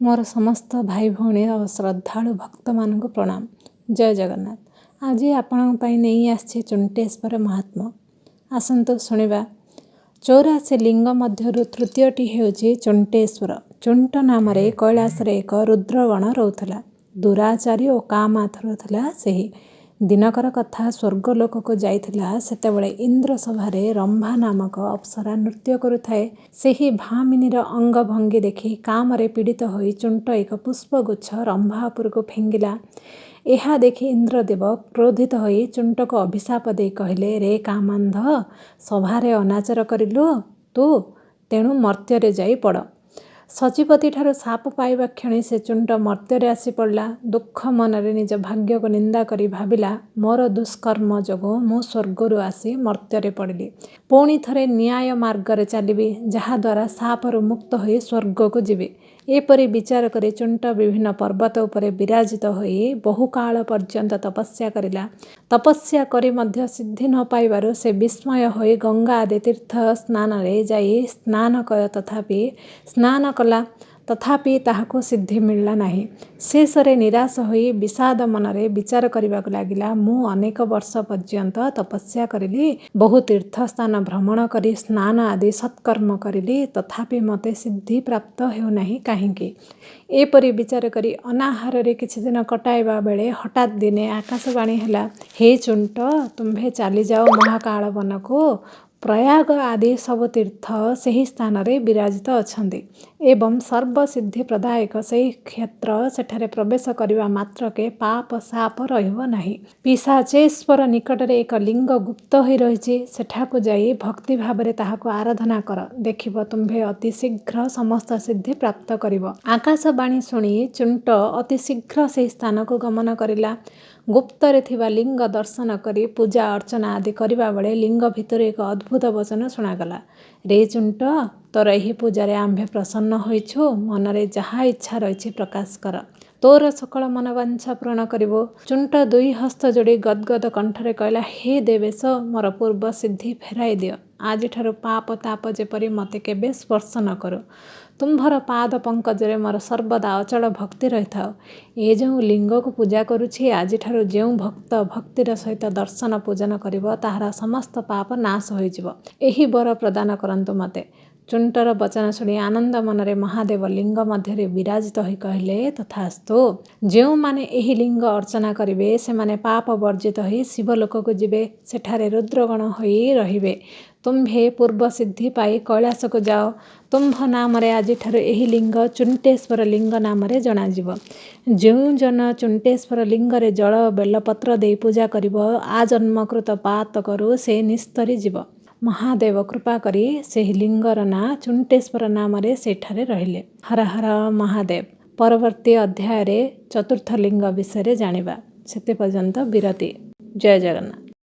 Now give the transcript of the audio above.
मोर समस्त भाई भौणी और श्रद्धालु भक्त मान प्रणाम। जय जगन्नाथ। आज आपण नहीं आसी चुंटेश्वर महात्मा। आसतु शुणा। 84 लिंग मध्य तृतीयटी हेउछि चुंटेश्वर। चुंट नाम कैलास एक रुद्रगण रोला। दुराचारी और कामाथ रोला। सही दिनकर कथा स्वर्गलोक को जाइथिला। सेतेबेले इंद्र सभारे रंभा नामक अप्सरा नृत्य करुथाए। सेही भामिनीर अंग भंगी देखि कामरे पीड़ित होई चुंट एक पुष्पगुच्छ रंभा उपर को फेंगिला। यह देखि इंद्रदेव क्रोधित होई चुंट को अभिशाप दे कहले, रे कामांध, सभारे अनाचार करिलु तू, तेणु मर्त्यरे जाई पड़। सचिपति ठारू साप पाइबा क्षणी से चुंट मर्त्यरे आसी पड़ला। दुख मनरे निज भाग्य को निंदा करी भाविला, मोर दुष्कर्म जोगु मु स्वर्गरु आसी मर्त्यरे पड़ली। पुणी थरे न्याय मार्गरे चलिबी, जहाद्वारा सापरु मुक्त होई स्वर्ग को जीवी। एपरि विचार करी चुंट विभिन्न पर्वत उपरे विराजित होई बहु काल पर्यंत तपस्या करिला। तपस्या करी मध्य सिद्धि न पाइबारु से विस्मय होई गंगा आदि तीर्थ स्नान रे जाई स्नान कर स्नान कला, तथापि ताहाको सिद्धि मिलला नाही। शेषरे निराश होई विषाद मनरे विचार करिबाकु लागिला, मु अनेक वर्ष पर्यंत तपस्या करिली, बहु तीर्थ स्थान भ्रमण करी स्नान आदि सत्कर्म करिली, तथापि मते सिद्धि प्राप्त हेउ नाही काहींकी। एपरि विचार करी अनाहार रे किछि दिन कटाइबा बेले हठात दिने आकाशवाणी हैला, हे चुंट, तुम्भे चली जाओ महाकाल वन को। प्रयाग आदि सब तीर्थ सही स्थान रे विराजित अछंती एवं सर्वसिद्धि प्रदायक सही क्षेत्र सेठारे प्रवेश करिवा मात्रके पाप साप रहिबो नाही। पिशाचेश्वर निकटरे एक लिंग गुप्त होई रहिछि, सेठाको जाई भक्ति भावरे ताहाको आराधना कर, देखिबो तुम्भे अति शीघ्र समस्त सिद्धि प्राप्त करिबो। आकाशवाणी सुनी चुंट अति शीघ्र से स्थान को गमन करिला। गुप्तरे थिबा लिंग दर्शन करी पूजा अर्चना आदि करिबा बेले लिंग भितर एक अद्भुत वचन सुनागला, रे चुंट, तोर एही पूजारे आम्भे प्रसन्न होइछु, मनरे जहा इच्छा रहिछि प्रकाश कर, तोर सकल मनवांछा पूर्ण करिबो। चुंट दुई हस्त जोड़ी गदगद कंठरे कहला, हे देवेश, मोर पूर्व सिद्धि फेराई दियो। आज ठारू पाप ताप जेपरि मते केबे स्पर्श न करू। तुम्भर पाद पंकजरे मोर सर्वदा अचल भक्ति रही था। ये जो लिंग को पूजा करुछि, आज ठारू जो भक्त भक्तिर सहित दर्शन पूजन करिबो, ताहार समस्त पाप नाश होई जिवो। एही वर प्रदान करंतु मते। चुंटर वचन शुणी आनंद मनरे महादेव लिंग मध्य विराजित होई कहले, तथास्तु। जो माने एही लिंग अर्चना करिवे से माने पाप वर्जित होई शिवलोक को जिवे, सेठारे रुद्रगण होई रहिबे। तुम्भे पूर्व सिद्धि पाई कैलास को जाओ। तुम्भ नाम रे आज ठारू एही लिंग चुंटेश्वर लिंग नाम रे जनाजिव। जो जन चुंटेश्वर लिंग रे जल बेलपत्र दे पूजा करिवो, आ जन्मकृत पात करू से निस्तरी जीव। महादेव कृपा करी सेही लिंगर ना चुंटेश्वर नाम रे सेठारे रहिले। हर हर महादेव। परवर्ती अध्याय रे चतुर्थ लिंग विषय रे जानिबा। सेते पर्यंत विरति। जय जगन्नाथ।